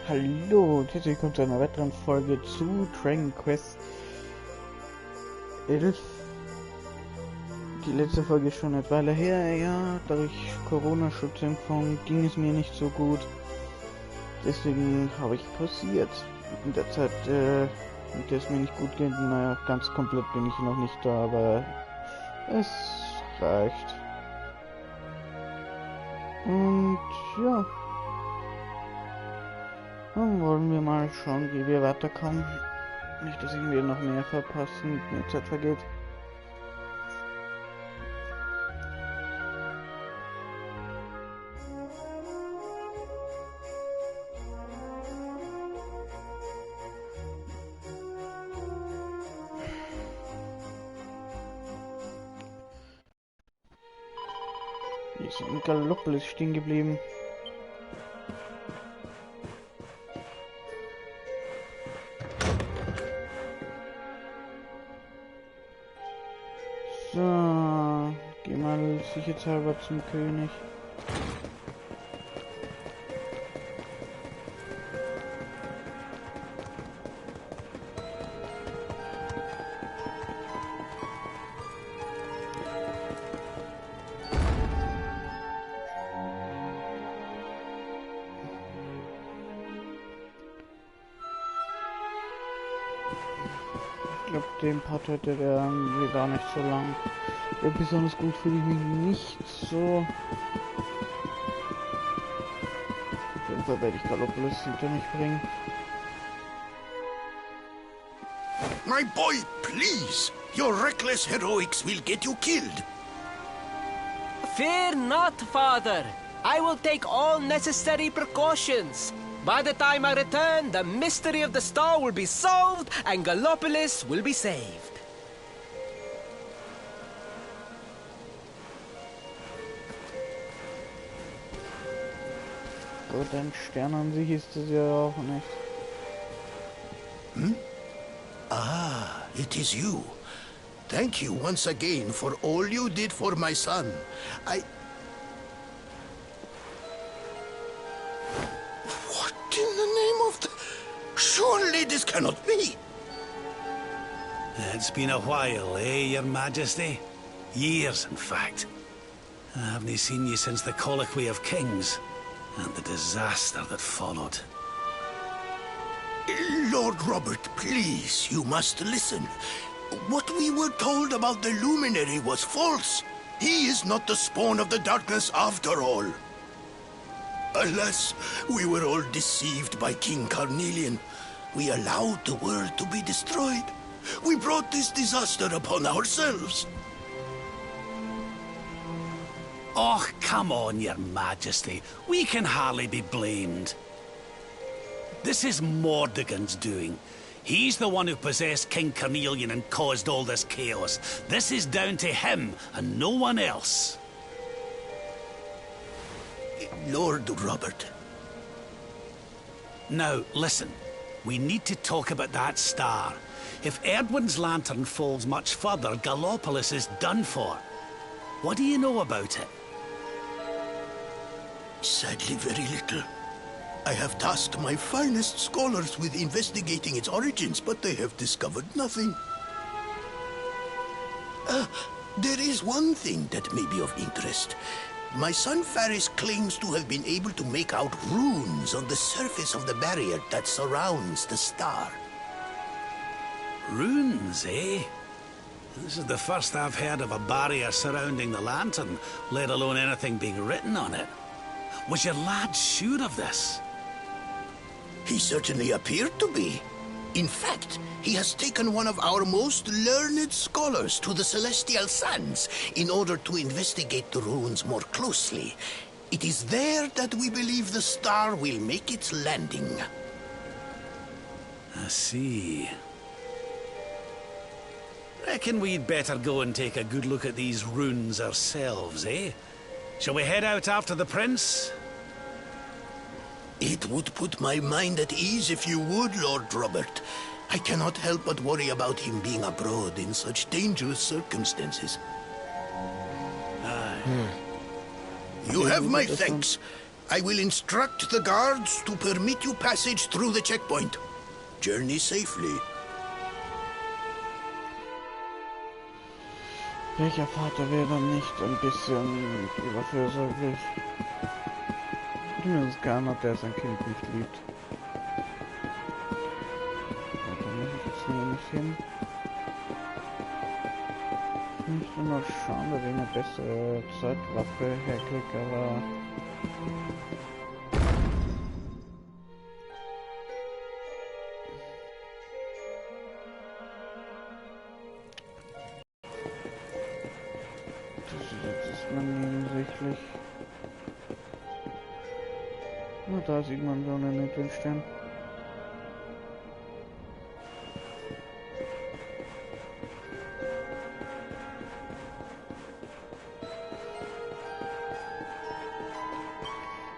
Hallo und herzlich willkommen zu einer weiteren Folge zu Dragon Quest 11. Die letzte Folge ist schon eine Weile her, ja, durch Corona-Schutzimpfung ging es mir nicht so gut. Deswegen habe ich pausiert. In der Zeit, in der es mir nicht gut geht, naja, ganz komplett bin ich noch nicht da, aber es reicht. Und ja. Dann wollen wir mal schauen, wie wir weiterkommen. Nicht, dass ich mir noch mehr verpassen, mehr Zeit vergeht. Wir sind in Gallopolis stehen geblieben. So, geh mal sicherheitshalber zum König. Ich glaube, den Part heute werden wir gar nicht so lang. Ja, besonders gut fühle ich mich nicht so. Auf jeden Fall werde ich Gallopolis hinter mich bringen. My boy, please! Your reckless heroics will get you killed. Fear not, father. I will take all necessary precautions. By the time I return, the mystery of the star will be solved and Gallopolis will be saved. Gut, ein Stern an sich ist es ja auch nicht. Hmm? Ah, it is you. Thank you once again for all you did for my son. What in the name of the... Surely this cannot be. It's been a while, eh, Your Majesty? Years, in fact. I haven't seen you since the Colloquy of Kings, and the disaster that followed. Lord Robert, please, you must listen. What we were told about the Luminary was false. He is not the spawn of the darkness after all. Alas, we were all deceived by King Carnelian. We allowed the world to be destroyed. We brought this disaster upon ourselves. Oh, come on, Your Majesty. We can hardly be blamed. This is Mordegon's doing. He's the one who possessed King Carnelian and caused all this chaos. This is down to him and no one else. Lord Robert. Now, listen. We need to talk about that star. If Edwins' lantern falls much further, Gallopolis is done for. What do you know about it? Sadly, very little. I have tasked my finest scholars with investigating its origins, but they have discovered nothing. There is one thing that may be of interest. My son Faris claims to have been able to make out runes on the surface of the barrier that surrounds the star. Runes, eh? This is the first I've heard of a barrier surrounding the lantern, let alone anything being written on it. Was your lad sure of this? He certainly appeared to be. In fact, he has taken one of our most learned scholars to the Celestial Sands in order to investigate the runes more closely. It is there that we believe the star will make its landing. I see. Reckon we'd better go and take a good look at these runes ourselves, eh? Shall we head out after the prince? It would put my mind at ease if you would, Lord Robert. I cannot help but worry about him being abroad in such dangerous circumstances. Aye. You have my thanks. I will instruct the guards to permit you passage through the checkpoint. Journey safely. Welcher Vater wäre dann nicht ein bisschen überfürsorglich? Zumindest keiner, der sein Kind nicht liebt. Und da muss ich jetzt nämlich hin. Ich müsste noch schauen, dass ich eine bessere Zeitwaffe herkriege, aber... Das ist man nebensächlich. Na, da sieht man so einen Mittelstern.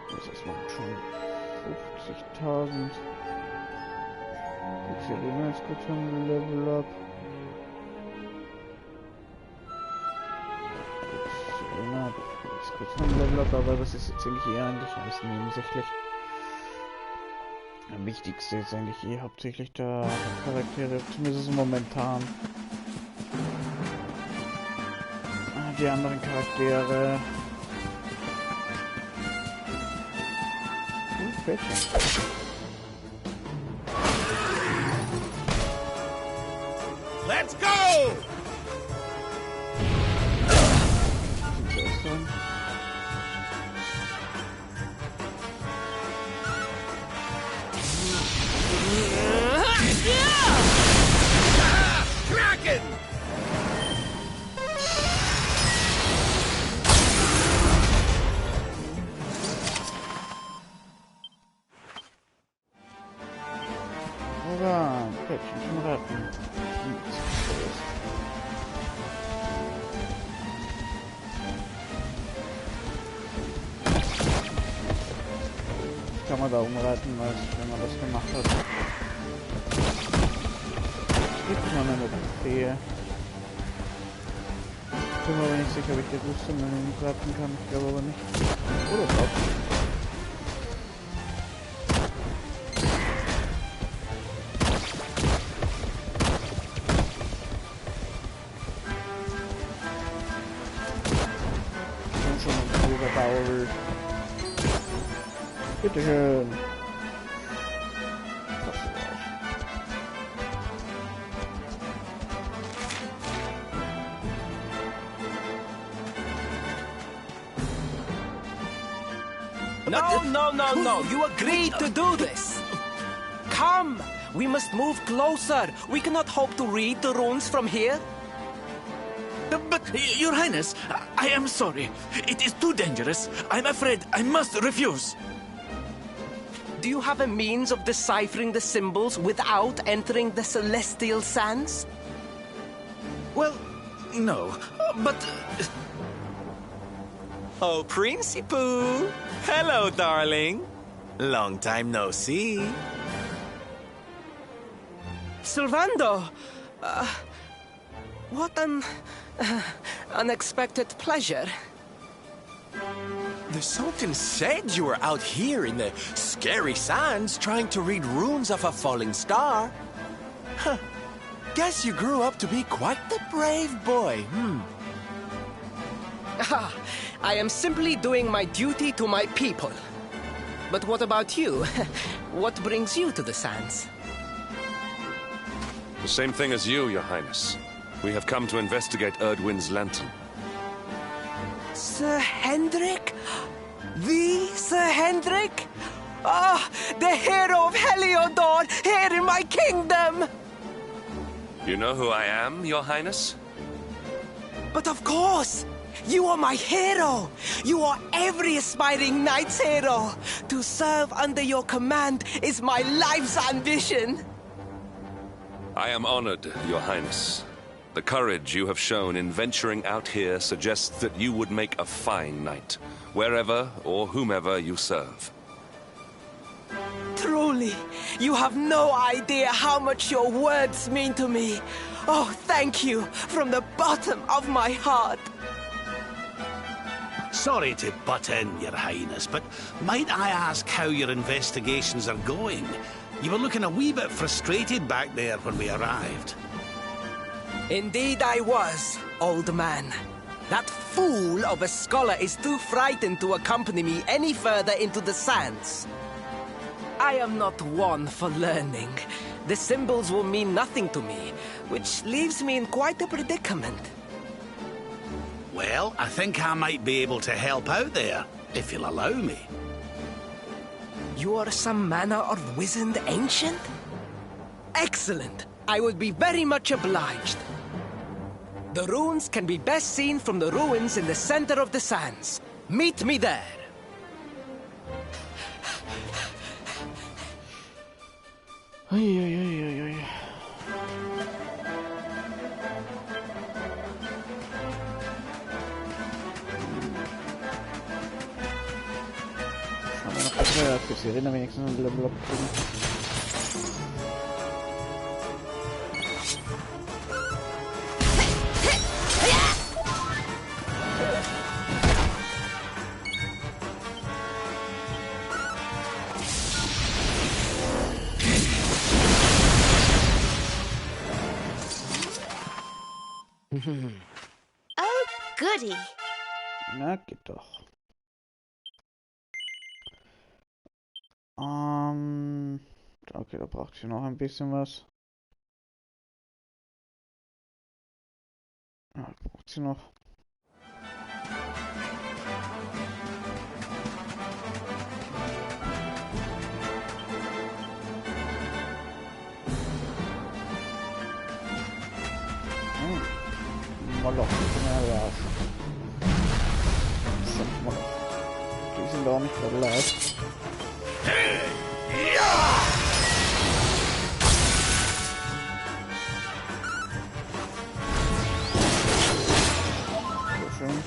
Das macht schon 50.000. Jetzt hier bin ich jetzt kurz am Level Up. Jetzt kurz am Level Up, aber das ist jetzt eigentlich eher eigentlich alles nebensächlich. Am wichtigste ist eigentlich hauptsächlich der Charaktere, zumindest momentan. Die anderen Charaktere. Let's go! Kraken! Hurra, Päckchen zum Retten. Kann man da umreiten, als wenn man das gemacht hat. Gibt man eine Trophäe. Ich bin mir aber nicht sicher, ob ich die Rüstung umreiten kann. Ich glaube aber nicht. Oder doch. Schon ein guter Bauer. Bitteschön. No. You agreed to do this. Come. We must move closer. We cannot hope to read the runes from here. But, Your Highness, I am sorry. It is too dangerous. I'm afraid I must refuse. Do you have a means of deciphering the symbols without entering the celestial sands? Well, no, but... Oh, Princey Pooh! Hello, darling. Long time no see. Sylvando! What an... unexpected pleasure. The Sultan said you were out here in the scary sands trying to read runes of a falling star. Huh. Guess you grew up to be quite the brave boy, I am simply doing my duty to my people. But what about you? What brings you to the sands? The same thing as you, Your Highness. We have come to investigate Edwins' lantern. Sir Hendrik? The Sir Hendrik? Ah, the hero of Heliodor, here in my kingdom! You know who I am, Your Highness? But of course! You are my hero! You are every aspiring knight's hero! To serve under your command is my life's ambition! I am honored, Your Highness. The courage you have shown in venturing out here suggests that you would make a fine knight, wherever or whomever you serve. Truly, you have no idea how much your words mean to me. Oh, thank you from the bottom of my heart. Sorry to butt in, Your Highness, but might I ask how your investigations are going? You were looking a wee bit frustrated back there when we arrived. Indeed I was, old man. That fool of a scholar is too frightened to accompany me any further into the sands. I am not one for learning. The symbols will mean nothing to me, which leaves me in quite a predicament. Well, I think I might be able to help out there, if you'll allow me. You are some manner of wizened ancient? Excellent! I would be very much obliged. The runes can be best seen from the ruins in the center of the sands. Meet me there. Uiuiuiui. Schauen wir noch, dass wir für Sirene wenigstens ein Level up kriegen. Oh, goody. Na, geht doch. Okay, da braucht sie noch ein bisschen was. Ja, braucht sie noch. Moloch, die sind doch nicht vergleicht. Sehr schön.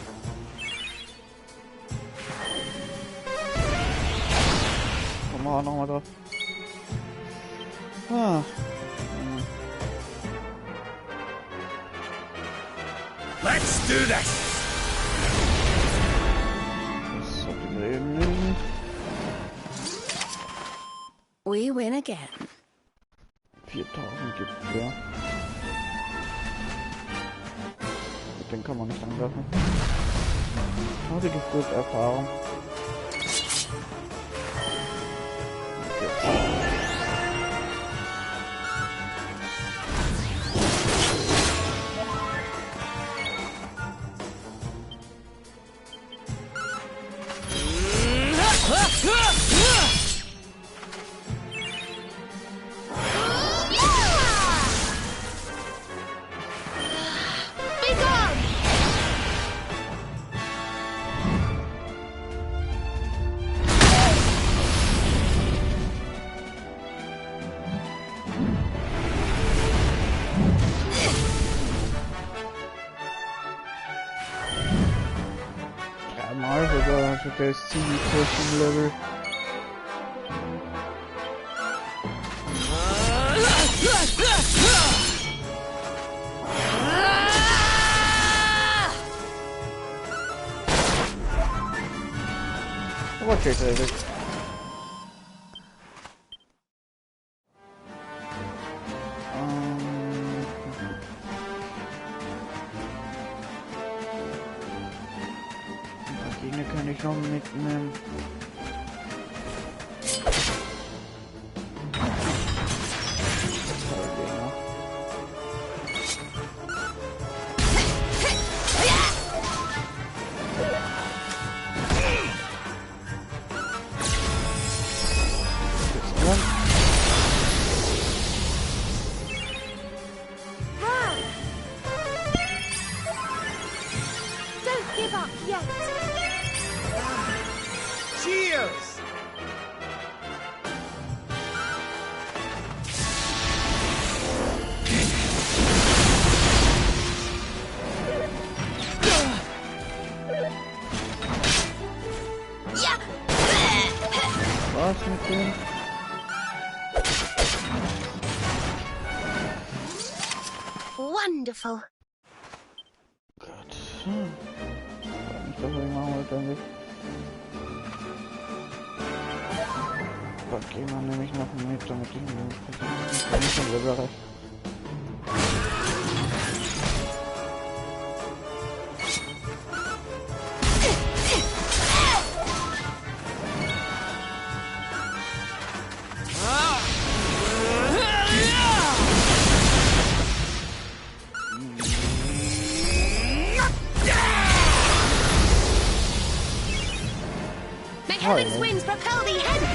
Kommen wir auch nochmal drauf. Let's do this! Das sollte wir eben lesen. We win again. 4000 gibt's ja. Mit dem kann man nicht angreifen. Aber die gibt gut Erfahrung. Mal sogar, also der ist ziemlich hoch im Level. Okay, David. Gegner kann ich noch mitnehmen. Don't give up yet. Cheers! Was mit dem? Wonderful. Gott. das, was ich machen wollte, denke ich. Gott, gehen wir nämlich noch mit, damit ich nicht schon Level erreiche. Heaven's winds propel thee hence!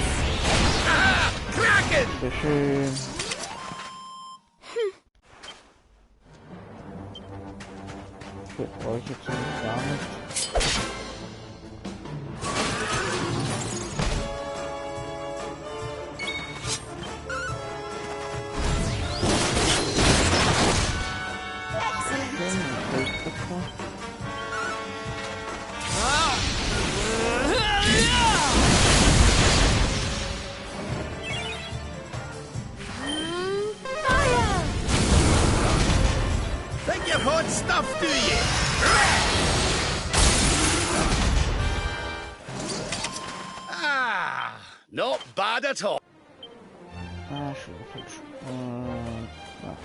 Kraken! Sehr schön. Okay, brauche ich jetzt eigentlich gar nicht. Think you've hot stuff, do you? Ah, not bad at all. Ah, schon falsch. Ja.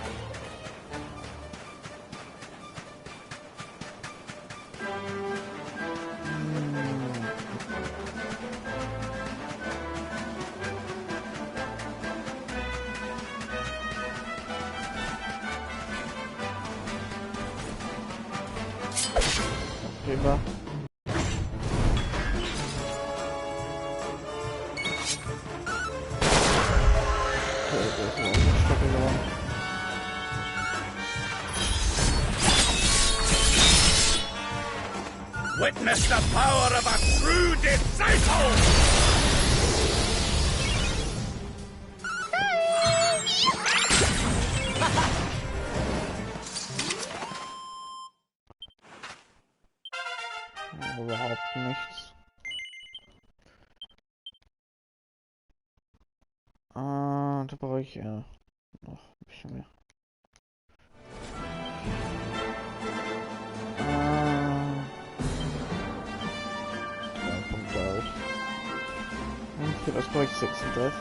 Prima. Okay, das ist auch ein Stopp geworden. Witness the power of a true disciple! Überhaupt nichts. Da brauche ich ja noch ein bisschen mehr. Und für das brauche ich 36.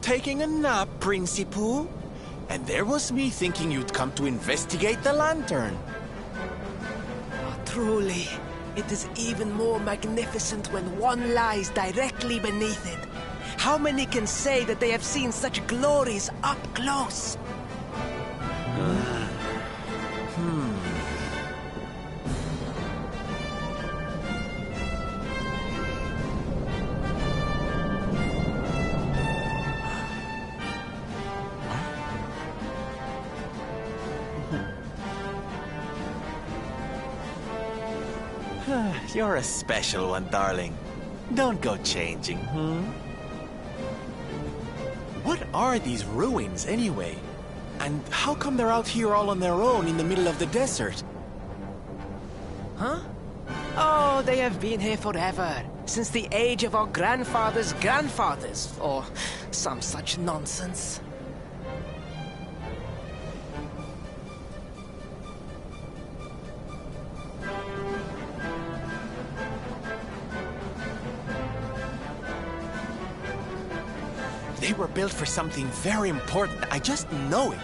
Taking a nap, Principal? And there was me thinking you'd come to investigate the lantern. Truly, it is even more magnificent when one lies directly beneath it. How many can say that they have seen such glories up close? You're a special one, darling. Don't go changing, What are these ruins, anyway? And how come they're out here all on their own in the middle of the desert? Huh? Oh, they have been here forever. Since the age of our grandfathers' grandfathers, or some such nonsense. They were built for something very important. I just know it.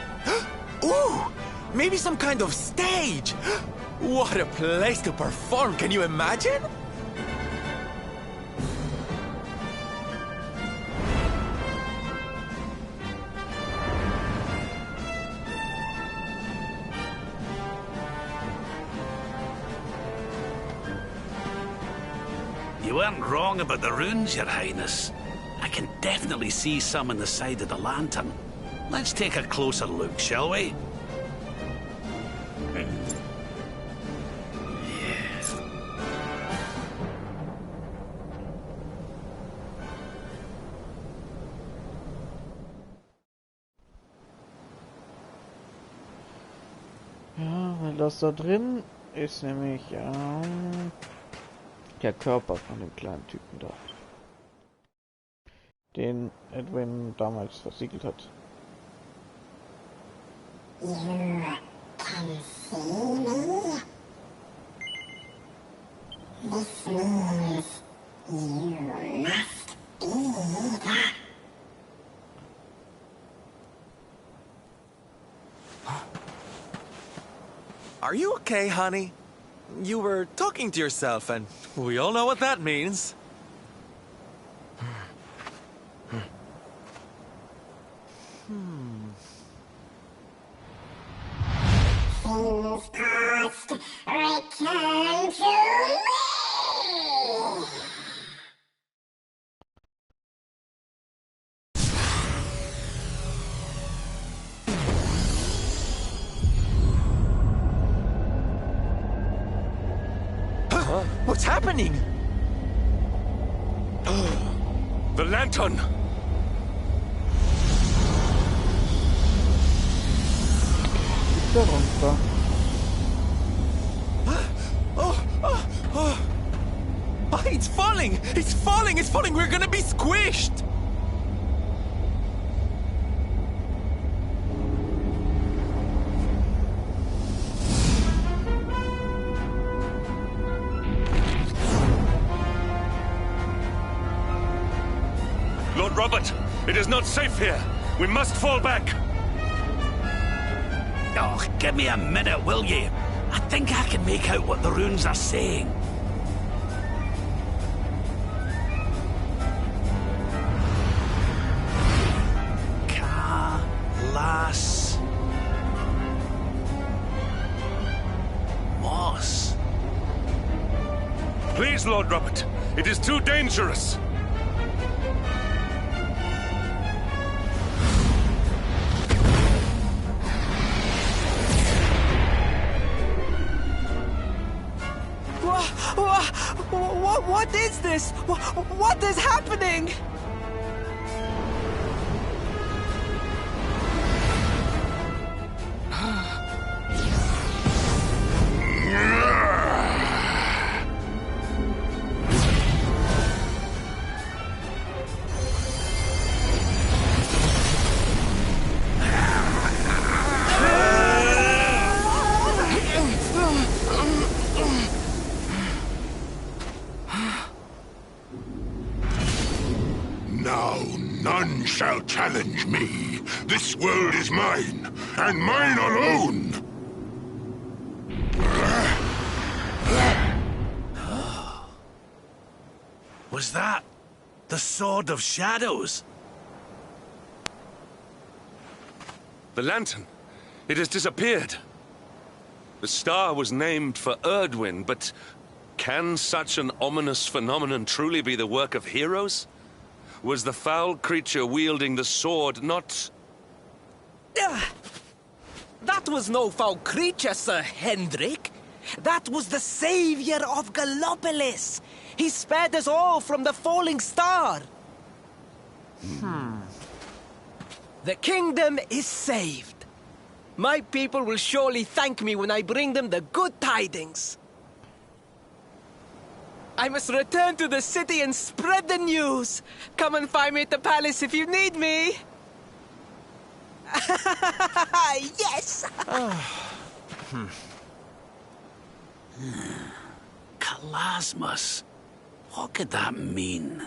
Ooh! Maybe some kind of stage! What a place to perform, can you imagine? You weren't wrong about the runes, Your Highness. I can definitely see some on the side of the lantern. Let's take a closer look, shall we? weil das da drin ist nämlich der Körper von dem kleinen Typen da, den Edwin damals versiegelt hat. You can see me? This means you must be that. Are you okay, honey? You were talking to yourself, and we all know what that means. Things past, return to me! What's happening? The lantern! Runter. Oh, it's falling! It's falling! It's falling! We're gonna be squished! Lord Robert, it is not safe here. We must fall back. Oh, give me a minute, will ye? I think I can make out what the runes are saying. Kalas Moss. Please, Lord Robert, it is too dangerous. What is this? What is happening? Now none shall challenge me. This world is mine, and mine alone. Was that the Sword of Shadows? The lantern. It has disappeared. The star was named for Edwin, but can such an ominous phenomenon truly be the work of heroes? Was the foul creature wielding the sword not... That was no foul creature, Sir Hendrik. That was the savior of Gallopolis. He spared us all from the falling star. The kingdom is saved. My people will surely thank me when I bring them the good tidings. I must return to the city and spread the news. Come and find me at the palace if you need me. Yes! Kalasmus. What could that mean?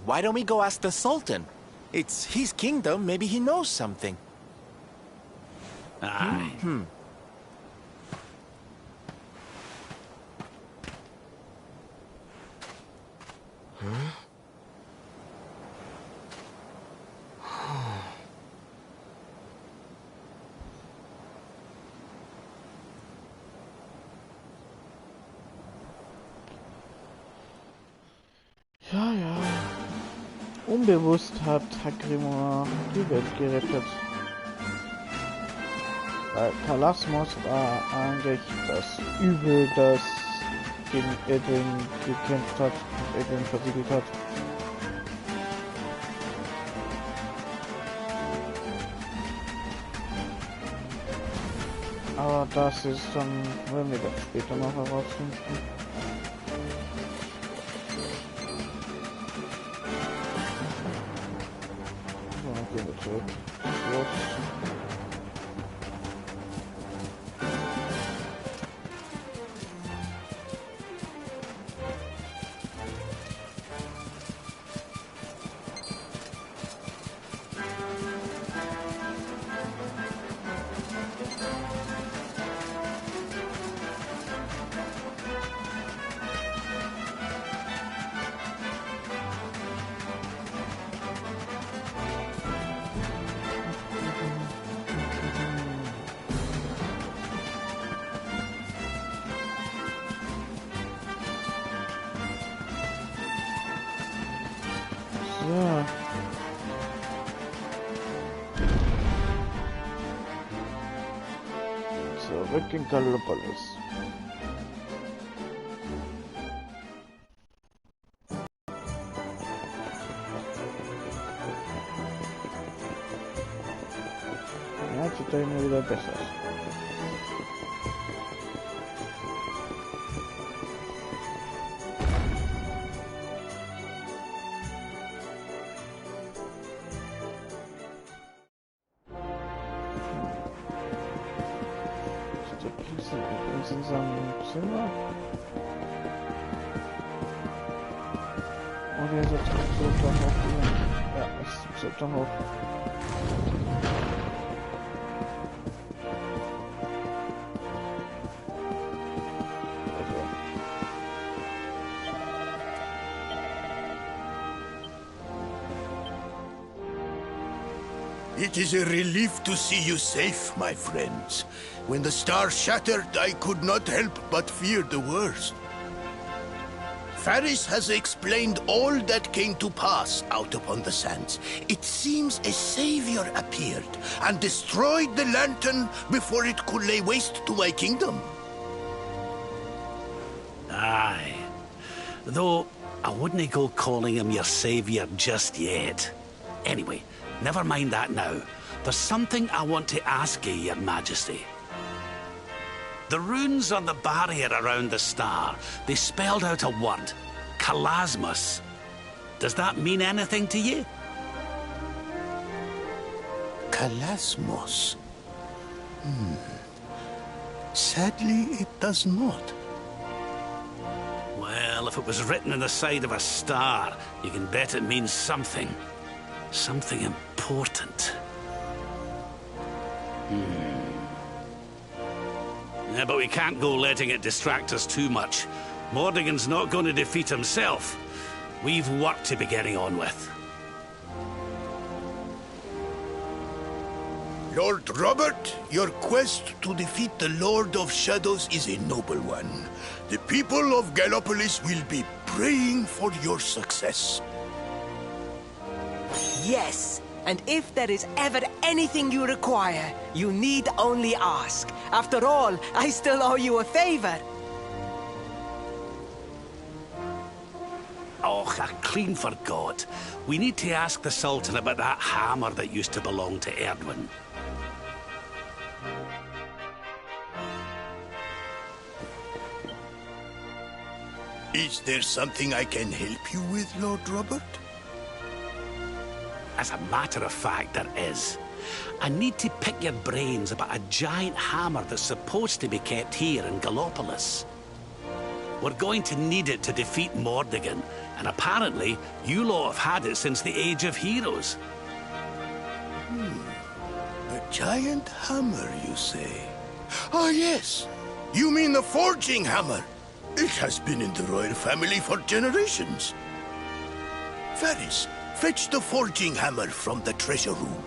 Why don't we go ask the Sultan? It's his kingdom, maybe he knows something. Aye. Ja, ja. Unbewusst hat Grimoire die Welt gerettet. Weil Kalasmos war eigentlich das Übel, das gegen Edwin gekämpft hat und Edwin versiegelt hat. Aber das ist dann, wenn wir das später noch herausfinden. So, dann gehen wir zurück. Los. Ja. Zurück in Gallopolis. Ja, sieht da immer wieder besser aus. In seinem Zimmer. Und er ist jetzt zurück dann hoch hier. Ja, ist zurück dann hoch. It is a relief to see you safe, my friends. When the star shattered, I could not help but fear the worst. Faris has explained all that came to pass out upon the sands. It seems a savior appeared and destroyed the lantern before it could lay waste to my kingdom. Aye. Though, I wouldn't go calling him your savior just yet. Anyway, never mind that now. There's something I want to ask you, Your Majesty. The runes on the barrier around the star, they spelled out a word. Kalasmus. Does that mean anything to you? Kalasmos? Sadly, it does not. Well, if it was written on the side of a star, you can bet it means something. Something important. Yeah, but we can't go letting it distract us too much. Mordigan's not going to defeat himself. We've work to be getting on with. Lord Robert, your quest to defeat the Lord of Shadows is a noble one. The people of Gallopolis will be praying for your success. Yes, and if there is ever anything you require, you need only ask. After all, I still owe you a favor. Oh, I clean forgot. We need to ask the Sultan about that hammer that used to belong to Edwin. Is there something I can help you with, Lord Robert? As a matter of fact, there is. I need to pick your brains about a giant hammer that's supposed to be kept here in Gallopolis. We're going to need it to defeat Mordigan, and apparently, you lot have had it since the Age of Heroes. A giant hammer, you say? Ah, yes. You mean the forging hammer? It has been in the royal family for generations. Faris, fetch the forging hammer from the treasure room.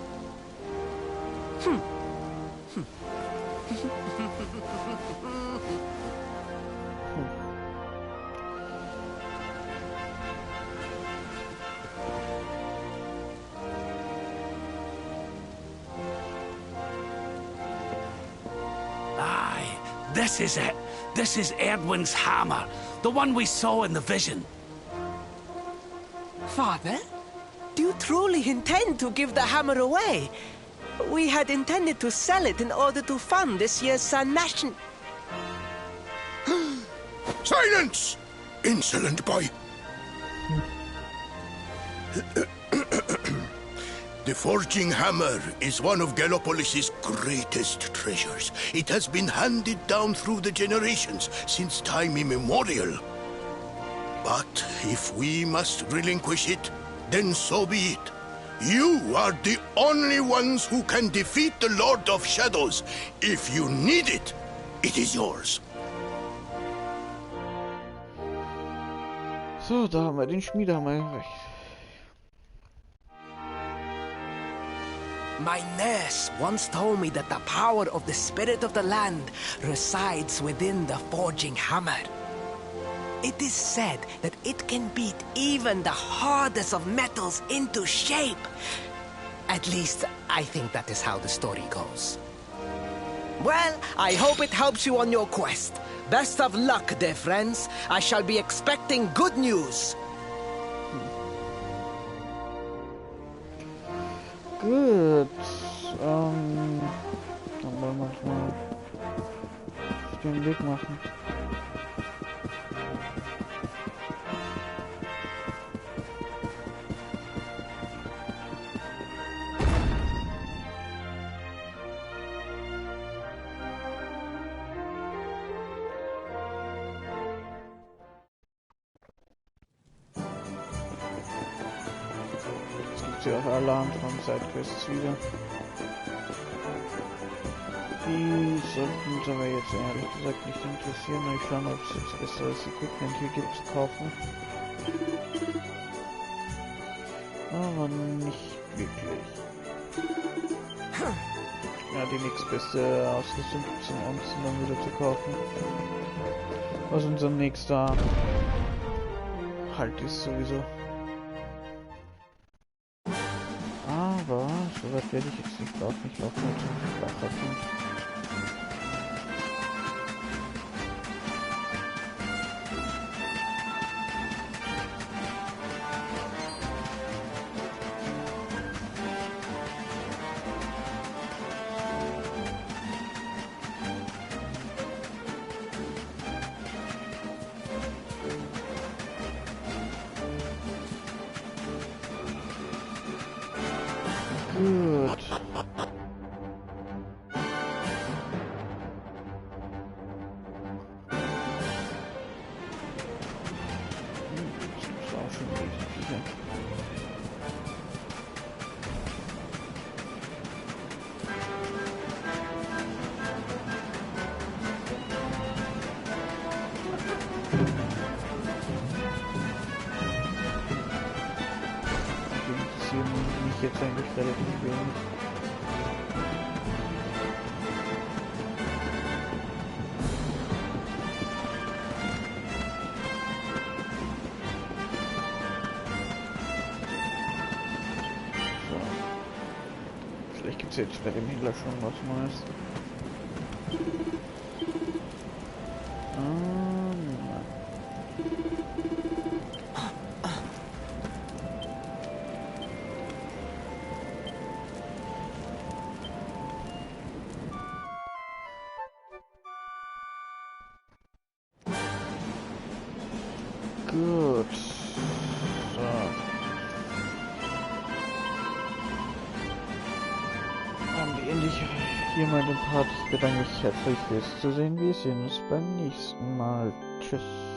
Aye, this is it. This is Edwin's hammer, the one we saw in the vision. Father, do you truly intend to give the hammer away? We had intended to sell it in order to fund this year's nation... Silence! Insolent boy! The forging hammer is one of Gallopolis' greatest treasures. It has been handed down through the generations since time immemorial. But if we must relinquish it, then so be it. You are the only ones who can defeat the Lord of Shadows. If you need it, it is yours. So, da haben wir den Schmiedehammer erreicht. My nurse once told me that the power of the spirit of the land resides within the forging hammer. It is said that it can beat even the hardest of metals into shape. At least, I think that is how the story goes. Well, I hope it helps you on your quest. Best of luck, dear friends. I shall be expecting good news. Gut. Dann wollen wir uns mal auf den Weg machen. Ja auch Alarm von Sidequests wieder. Die sollten uns aber jetzt ehrlich gesagt nicht interessieren. Ich schaue mal, ob es jetzt besseres Equipment hier gibt zu kaufen. Aber nicht wirklich. Ja, die nächstbeste Ausrüstung gibt es in uns dann wieder zu kaufen. Was unser nächster Halt ist sowieso. Aber so weit werde ich jetzt nicht laufen. Ich laufe nur zum Wasserpunkt. Gut. Das ist auch schon wesentlich. Mich jetzt eigentlich relativ wenig. So. Vielleicht gibt es jetzt bei dem Händler schon was Neues. Gut. So. Dann beende ich hier mal den Part. Ich bedanke mich herzlich fürs Zusehen. Wir sehen uns beim nächsten Mal. Tschüss.